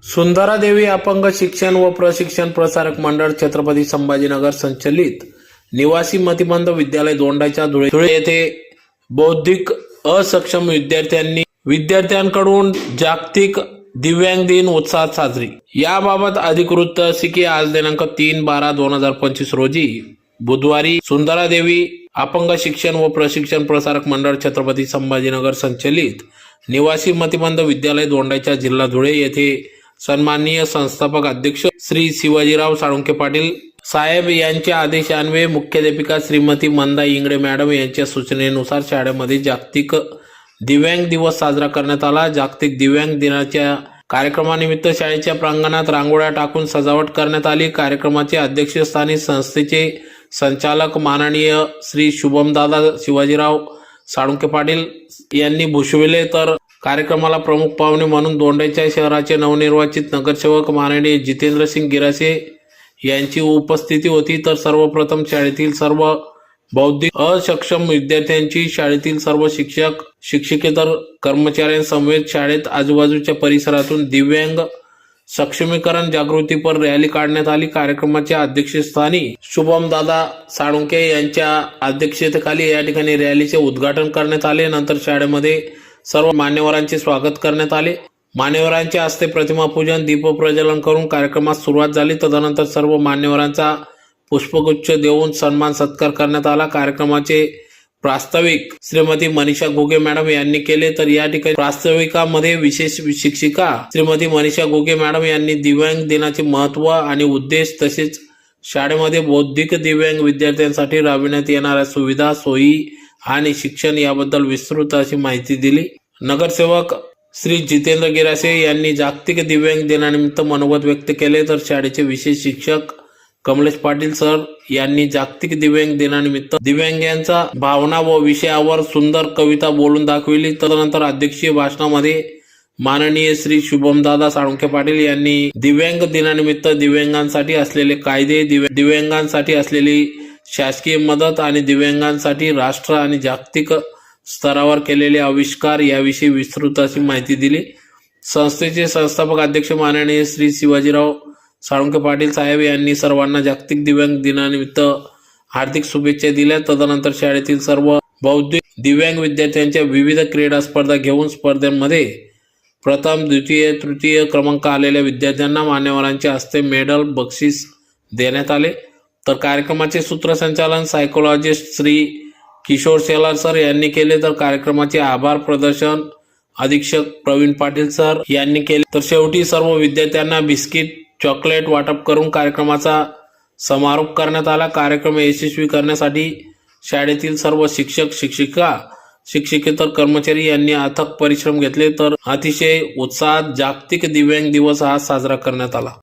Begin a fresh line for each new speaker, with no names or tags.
सुंदरा देवी अपंग शिक्षण व प्रशिक्षण प्रसारक मंडळ छत्रपती संभाजीनगर संचलित निवासी मतिमंद विद्यालय दोंडाच्या धुळे येथे बौद्धिक असक्षम विद्यार्थ्यांकडून जागतिक दिव्यांग दिन उत्साहात साजरी। याबाबत अधिकृत अशी की आज दिनांक 3/12/2025 रोजी बुधवारी सुंदरा देवी अपंग शिक्षण व प्रशिक्षण प्रसारक मंडळ छत्रपती संभाजीनगर संचलित निवासी मतिमंद विद्यालय दोंडाच्या जिल्हा धुळे येथे सन्माननीय संस्थापक अध्यक्ष श्री शिवाजीराव साळुंखे पाटील साहेब यांच्या आदेशान्वये मुख्याध्यापिका श्रीमती मंदा इंगळे मॅडम यांच्या सूचनेनुसार शाळेमध्ये जागतिक दिव्यांग दिवस साजरा करण्यात आला। जागतिक दिव्यांग दिनाच्या कार्यक्रमानिमित्त शाळेच्या प्रांगणात रांगोळ्या टाकून सजावट करण्यात आली। कार्यक्रमाचे अध्यक्षस्थानी संस्थेचे संचालक माननीय श्री शुभमदादा शिवाजीराव साळुंखे पाटील यांनी भूषविले। तर कार्यक्रमाला प्रमुख पाहुणे म्हणून दोंडाच्या शहराचे नवनिर्वाचित नगरसेवक माननीय जितेंद्र सिंग गिरासे यांची उपस्थिती होती। तर सर्वप्रथम शाळेतील सर्व बौद्धिक असक्षम विद्यार्थ्यांची शाळेतील सर्व शिक्षक शिक्षकेतर कर्मचाऱ्यांसमवेत शाळेत आजूबाजूच्या परिसरातून दिव्यांग सक्षमीकरण जागृतीपर रॅली काढण्यात आली। कार्यक्रमाच्या अध्यक्षस्थानी शुभमदादा साळुंखे यांच्या अध्यक्षतेखाली या ठिकाणी रॅलीचे उद्घाटन करण्यात आले। नंतर शाळेमध्ये सर्व मान्यवरांचे स्वागत करण्यात आले। मान्यवरांच्या हस्ते प्रतिमा पूजन दीपप्रज्वलन करून कार्यक्रमास सुरुवात झाली। तदनंतर सर्व मान्यवरांचा पुष्पगुच्छ देऊन सन्मान सत्कार करण्यात आला। कार्यक्रमाचे प्रास्ताविक श्रीमती मनीषा घुगे मॅडम यांनी केले। तर या ठिकाणी प्रास्ताविकामध्ये विशेष शिक्षिका श्रीमती मनीषा घुगे मॅडम यांनी दिव्यांग दिनाचे महत्त्व आणि उद्देश तसेच शाळेमध्ये बौद्धिक दिव्यांग विद्यार्थ्यांसाठी राबविण्यात येणाऱ्या सुविधा सोयी आणि शिक्षण याबद्दल विस्तृत अशी माहिती दिली। नगरसेवक श्री जितेंद्र गिरासे यांनी जागतिक दिव्यांग दिनानिमित्त मनोगत व्यक्त केले। तर शाळेचे विशेष शिक्षक कमलेश पाटील सर यांनी जागतिक दिव्यांग दिनानिमित्त दिव्यांगांच्या भावना व विषयावर सुंदर कविता बोलून दाखविली। तदनंतर अध्यक्षीय भाषणामध्ये माननीय श्री शुभमदादा साळुंखे पाटील यांनी दिव्यांग दिनानिमित्त दिव्यांगांसाठी असलेले कायदे, दिव्यांगांसाठी असलेली शासकीय मदत आणि दिव्यांगांसाठी राष्ट्र आणि जागतिक स्तरावर केलेले आविष्कार याविषयी विस्तृत अशी माहिती दिली। संस्थेचे संस्थापक अध्यक्ष माननीय श्री शिवाजीराव साळुंखे पाटील साहेब यांनी सर्वांना जागतिक दिव्यांग दिनानिमित्त हार्दिक शुभेच्छा दिल्या। तदनंतर शाळेतील सर्व बौद्धिक दिव्यांग विद्यार्थ्यांच्या विविध क्रीडा स्पर्धा घेऊन स्पर्धांमध्ये प्रथम, द्वितीय, तृतीय क्रमांक आलेल्या विद्यार्थ्यांना मान्यवरांच्या हस्ते मेडल बक्षीस देण्यात आले। तर कार्यक्रमाचे सूत्रसंचालन सायकोलॉजिस्ट श्री किशोर शेलार सर यांनी केले। तर कार्यक्रमाचे आभार प्रदर्शन अधीक्षक प्रवीण पाटील सर यांनी केले। तर शेवटी सर्व विद्यार्थ्यांना बिस्किट चॉकलेट वाटप करून कार्यक्रमाचा समारोप करण्यात आला। कार्यक्रम यशस्वी करण्यासाठी शाळेतील सर्व शिक्षक शिक्षिका शिक्षकेतर कर्मचारी यांनी अथक परिश्रम घेतले। तर अतिशय उत्साहात जागतिक दिव्यांग दिवस हा साजरा करण्यात आला।